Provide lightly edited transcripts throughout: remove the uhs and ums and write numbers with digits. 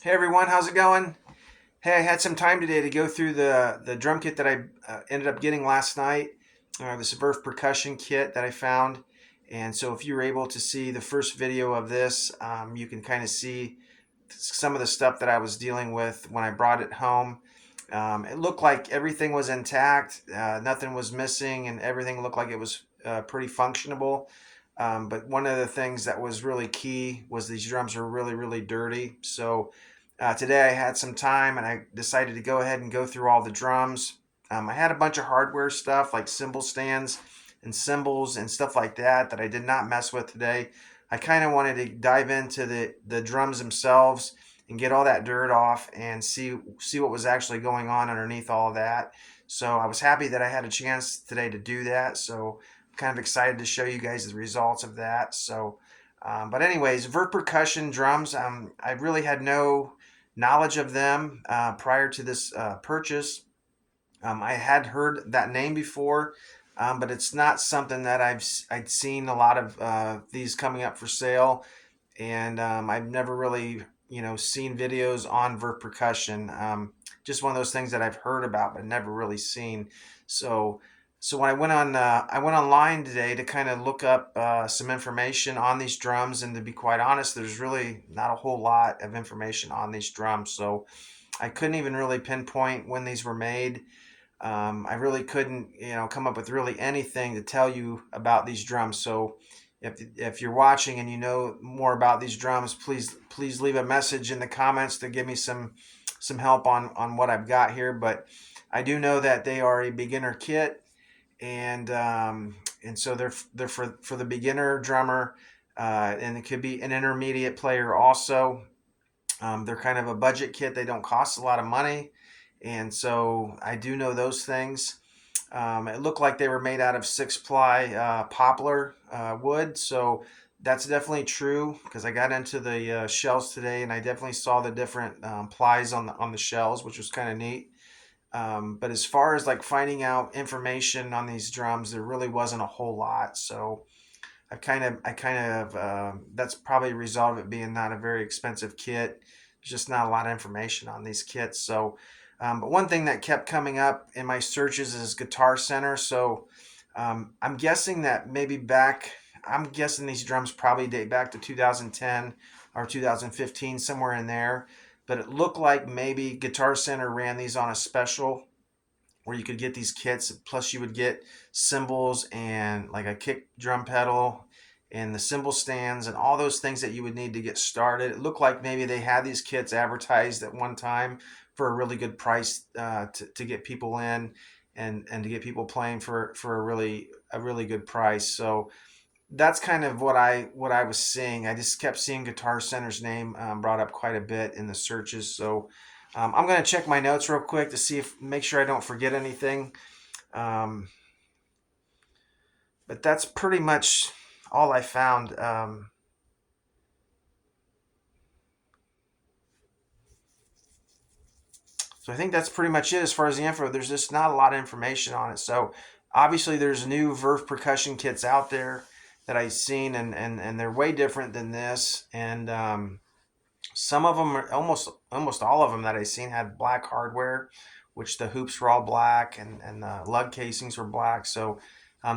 Hey everyone, how's it going? Hey, I had some time today to go through the drum kit that I ended up getting last night. This VERVE percussion kit that I found. And so if you were able to see the first video of this, you can kind of see some of the stuff that I was dealing with when I brought it home. It looked like everything was intact, nothing was missing, and everything looked like it was pretty functionable. But one of the things that was really key was these drums are really, really dirty. So today I had some time and I decided to go ahead and go through all the drums. I had a bunch of hardware stuff like cymbal stands and cymbals and stuff like that I did not mess with today. I kind of wanted to dive into the drums themselves and get all that dirt off and see what was actually going on underneath all of that. So I was happy that I had a chance today to do that. So I'm kind of excited to show you guys the results of that. But anyways, Vert percussion drums. I really had no knowledge of them prior to this purchase. I had heard that name before, but it's not something that I'd seen a lot of these coming up for sale, and I've never really seen videos on vert percussion. Just one of those things that I've heard about but never really seen. So when I went online today to kind of look up some information on these drums, and to be quite honest, there's really not a whole lot of information on these drums. So I couldn't even really pinpoint when these were made. I really couldn't, come up with really anything to tell you about these drums. So if you're watching and you know more about these drums, please leave a message in the comments to give me some help on what I've got here. But I do know that they are a beginner kit, and so they're for the beginner drummer, and it could be an intermediate player also. They're kind of a budget kit. They don't cost a lot of money. And so I do know those things. It looked like they were made out of 6-ply poplar wood. So that's definitely true because I got into the shells today and I definitely saw the different plies on the shells, which was kind of neat. But as far as like finding out information on these drums, there really wasn't a whole lot. So that's probably a result of it being not a very expensive kit. There's just not a lot of information on these kits. But one thing that kept coming up in my searches is Guitar Center. So I'm guessing that I'm guessing these drums probably date back to 2010 or 2015, somewhere in there. But it looked like maybe Guitar Center ran these on a special where you could get these kits. Plus, you would get cymbals and like a kick drum pedal and the cymbal stands and all those things that you would need to get started. It looked like maybe they had these kits advertised at one time for a really good price to get people in and to get people playing for a really good price. So that's kind of what I was seeing. I just kept seeing Guitar Center's name brought up quite a bit in the searches. So I'm gonna check my notes real quick to make sure I don't forget anything. Um, but that's pretty much all I found. So I think that's pretty much it as far as the info. There's just not a lot of information on it. So obviously there's new Verve percussion kits out there that I've seen, and they're way different than this. And some of them are almost all of them that I've seen had black hardware, which the hoops were all black and the lug casings were black. So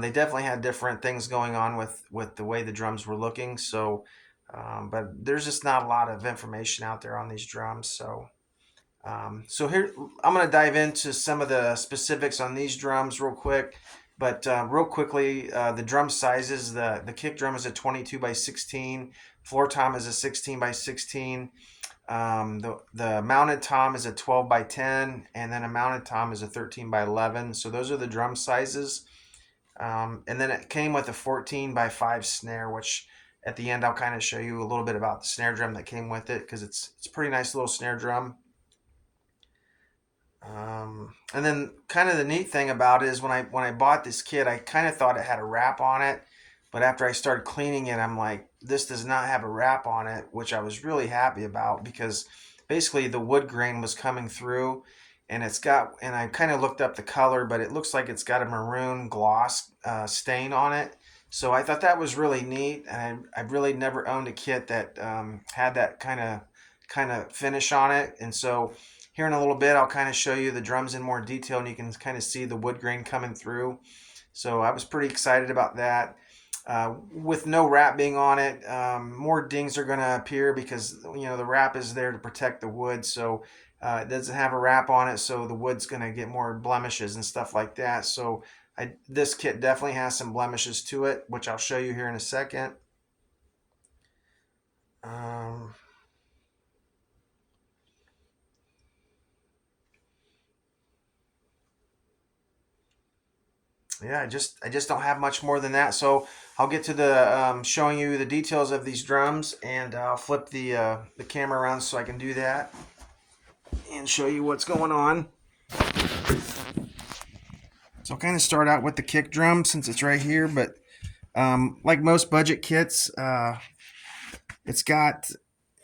they definitely had different things going on with the way the drums were looking. So, but there's just not a lot of information out there on these drums. So here I'm going to dive into some of the specifics on these drums real quick. But real quickly, the drum sizes: the kick drum is a 22 by 16, floor tom is a 16 by 16. The mounted tom is a 12 by 10, and then a mounted tom is a 13 by 11. So those are the drum sizes. And then it came with a 14 by 5 snare, which at the end I'll kind of show you a little bit about the snare drum that came with it because it's a pretty nice little snare drum. And then kind of the neat thing about it is when I bought this kit, I kind of thought it had a wrap on it, but after I started cleaning it, I'm like, this does not have a wrap on it, which I was really happy about because basically the wood grain was coming through, and I kind of looked up the color, but it looks like it's got a maroon gloss stain on it. So I thought that was really neat, and I've really never owned a kit that had that kind of finish on it. And so here in a little bit, I'll kind of show you the drums in more detail, and you can kind of see the wood grain coming through. So I was pretty excited about that. With no wrap being on it, more dings are going to appear because the wrap is there to protect the wood. So it doesn't have a wrap on it, so the wood's going to get more blemishes and stuff like that. So this kit definitely has some blemishes to it, which I'll show you here in a second. Yeah, I just don't have much more than that. So I'll get to the showing you the details of these drums, and I'll flip the camera around so I can do that and show you what's going on. So I'll kind of start out with the kick drum since it's right here, but like most budget kits,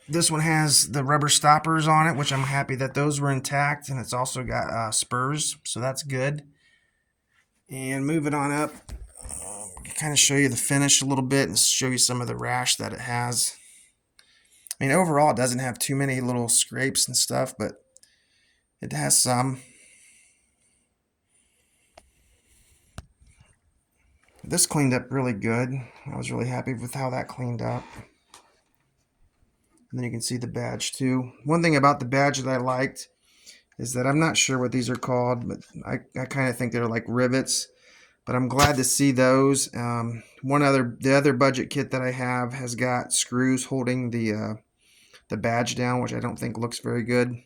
this one has the rubber stoppers on it, which I'm happy that those were intact, and it's also got spurs, so that's good. And moving on up, kind of show you the finish a little bit and show you some of the rash that it has. I mean, overall, it doesn't have too many little scrapes and stuff, but it has some. This cleaned up really good. I was really happy with how that cleaned up. And then you can see the badge too. One thing about the badge that I liked is that I'm not sure what these are called, but I kind of think they're like rivets. But I'm glad to see those. The other budget kit that I have has got screws holding the badge down, which I don't think looks very good.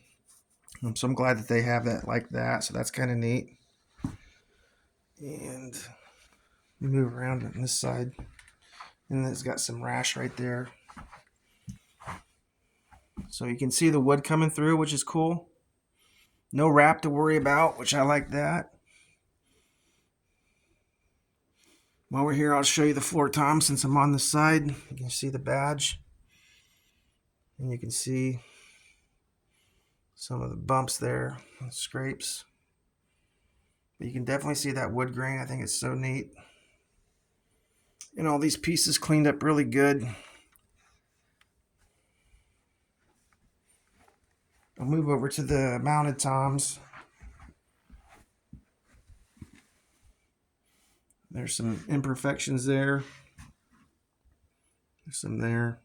So I'm glad that they have that like that. So that's kind of neat. And move around on this side, and it's got some rash right there. So you can see the wood coming through, which is cool. No wrap to worry about, which I like that. While we're here, I'll show you the floor tom since I'm on the side. You can see the badge, and you can see some of the bumps there, and scrapes. But you can definitely see that wood grain. I think it's so neat. And all these pieces cleaned up really good. I'll move over to the mounted toms. There's some imperfections there. There's some there.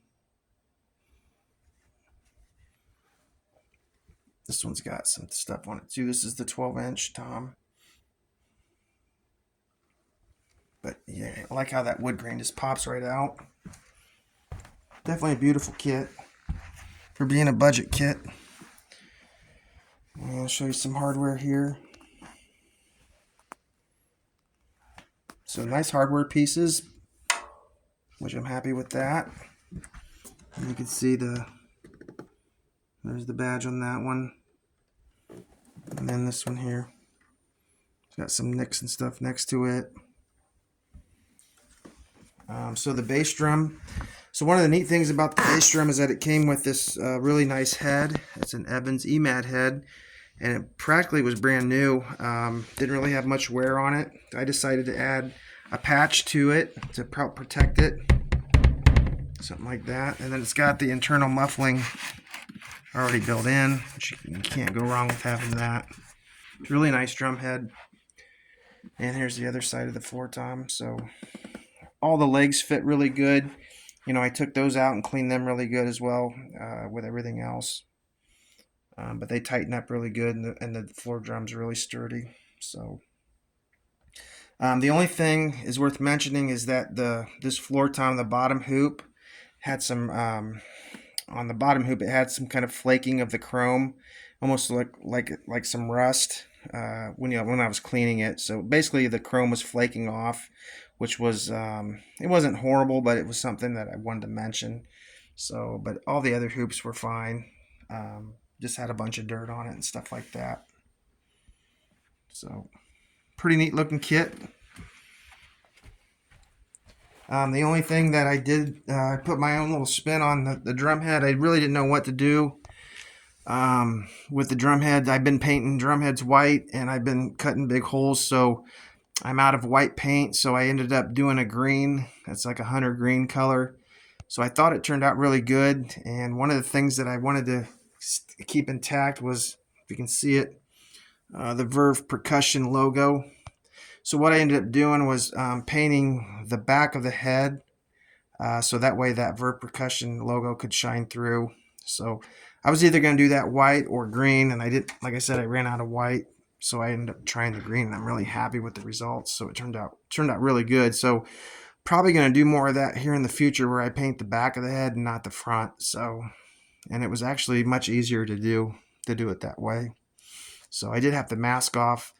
This one's got some stuff on it too. This is the 12-inch tom. But yeah, I like how that wood grain just pops right out. Definitely a beautiful kit for being a budget kit. I'll show you some hardware here. So nice hardware pieces, which I'm happy with that. And you can see there's the badge on that one. And then this one here. It's got some nicks and stuff next to it. So the bass drum. So one of the neat things about the bass drum is that it came with this really nice head. It's an Evans EMAD head, and it practically was brand new. Didn't really have much wear on it. I decided to add a patch to it to protect it, something like that. And then it's got the internal muffling already built in, which you can't go wrong with having that. It's a really nice drum head. And here's the other side of the floor tom. So all the legs fit really good. I took those out and cleaned them really good as well with everything else. But they tighten up really good, and the floor drum's really sturdy. So the only thing is worth mentioning is that this floor tom, the bottom hoop, had some on the bottom hoop. It had some kind of flaking of the chrome, almost like some rust when I was cleaning it. So basically, the chrome was flaking off, which was it wasn't horrible, but it was something that I wanted to mention. So, but all the other hoops were fine. Just had a bunch of dirt on it and stuff like that. So, pretty neat looking kit. The only thing that I did, I put my own little spin on the drum head. I really didn't know what to do with the drum head. I've been painting drum heads white, and I've been cutting big holes, so I'm out of white paint, so I ended up doing a green. It's like a hunter green color. So I thought it turned out really good, and one of the things that I wanted to keep intact was, if you can see it, the VERVE percussion logo. So what I ended up doing was painting the back of the head, so that way that VERVE percussion logo could shine through. So I was either going to do that white or green, and I did, like I said, I ran out of white, so I ended up trying the green, and I'm really happy with the results. So it turned out really good. So probably going to do more of that here in the future, where I paint the back of the head and not the front. So, and it was actually much easier to do it that way. So I did have to mask off,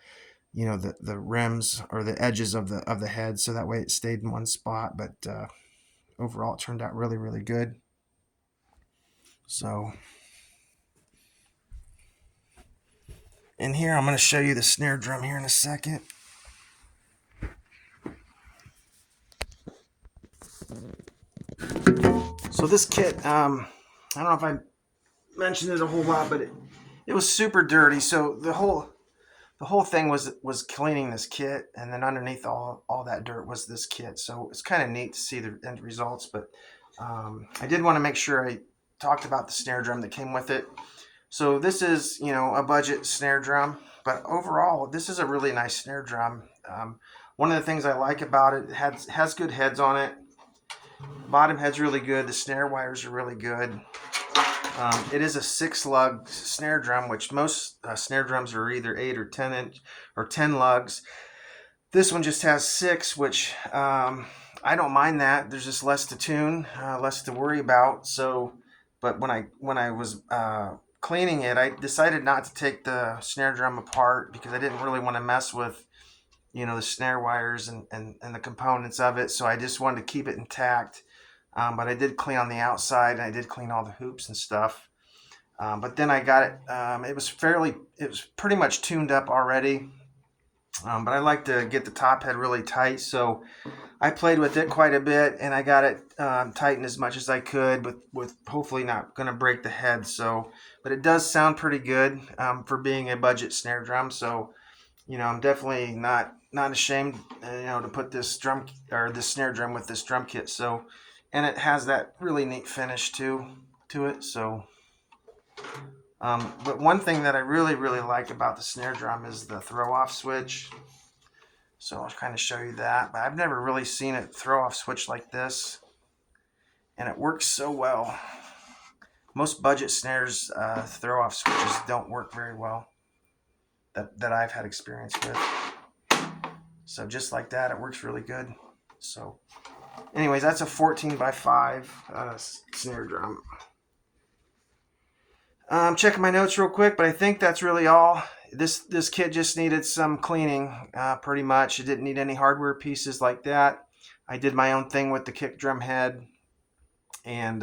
you know, the rims or the edges of the head, so that way it stayed in one spot. But overall, it turned out really, really good. So, in here, I'm going to show you the snare drum here in a second. So this kit, I don't know if I mentioned it a whole lot, but it was super dirty. So the whole thing was cleaning this kit, and then underneath all that dirt was this kit. So it's kind of neat to see the end results. But I did want to make sure I talked about the snare drum that came with it. So this is, you know, a budget snare drum, but overall this is a really nice snare drum. One of the things I like about it, has good heads on it. Bottom head's really good. The snare wires are really good. It is a 6-lug snare drum, which most snare drums are either 8 or 10 inch or 10 lugs. This one just has 6, which I don't mind that. There's just less to tune, less to worry about. So, but when I was cleaning it, I decided not to take the snare drum apart because I didn't really want to mess with, you know, the snare wires and the components of it. So I just wanted to keep it intact. But I did clean on the outside, and I did clean all the hoops and stuff. But then I got it. It was pretty much tuned up already. But I like to get the top head really tight, so I played with it quite a bit, and I got it tightened as much as I could, with hopefully not going to break the head. So, but it does sound pretty good for being a budget snare drum. So, you know, I'm definitely not ashamed, you know, to put this snare drum with this drum kit. So, and it has that really neat finish to it. So, but one thing that I really, really like about the snare drum is the throw-off switch. So I'll kind of show you that. But I've never really seen it throw-off switch like this, and it works so well. Most budget snares throw-off switches don't work very well that I've had experience with. So just like that, it works really good. So anyways, that's a 14x5 snare drum. I'm checking my notes real quick, but I think that's really all. This kit just needed some cleaning, pretty much. It didn't need any hardware pieces like that. I did my own thing with the kick drum head, and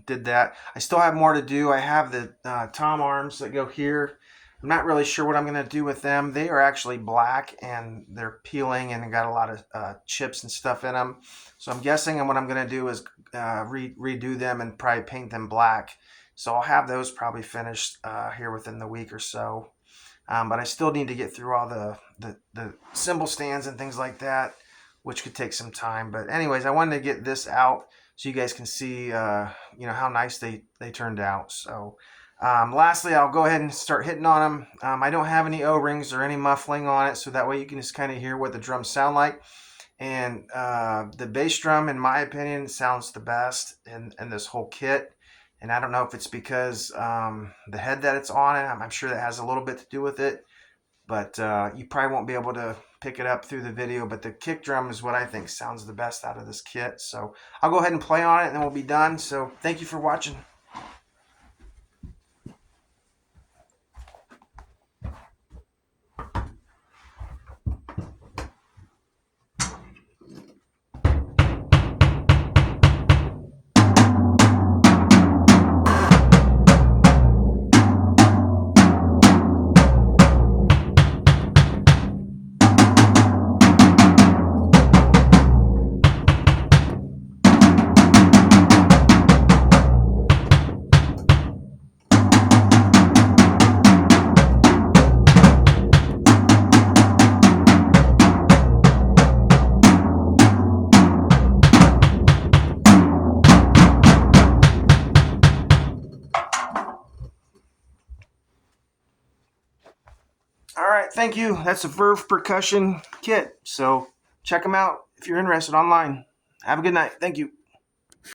did that. I still have more to do. I have the tom arms that go here. I'm not really sure what I'm going to do with them. They are actually black, and they're peeling, and got a lot of chips and stuff in them. So I'm guessing what I'm going to do is redo them and probably paint them black. So I'll have those probably finished here within the week or so. But I still need to get through all the cymbal stands and things like that, which could take some time. But anyways, I wanted to get this out so you guys can see, you know, how nice they turned out. So lastly, I'll go ahead and start hitting on them. I don't have any O-rings or any muffling on it, so that way you can just kind of hear what the drums sound like. And the bass drum, in my opinion, sounds the best in this whole kit. And I don't know if it's because the head that it's on, I'm sure that has a little bit to do with it. But you probably won't be able to pick it up through the video. But the kick drum is what I think sounds the best out of this kit. So I'll go ahead and play on it, and then we'll be done. So thank you for watching. All right, thank you. That's a VERVE percussion kit. So check them out if you're interested online. Have a good night. Thank you.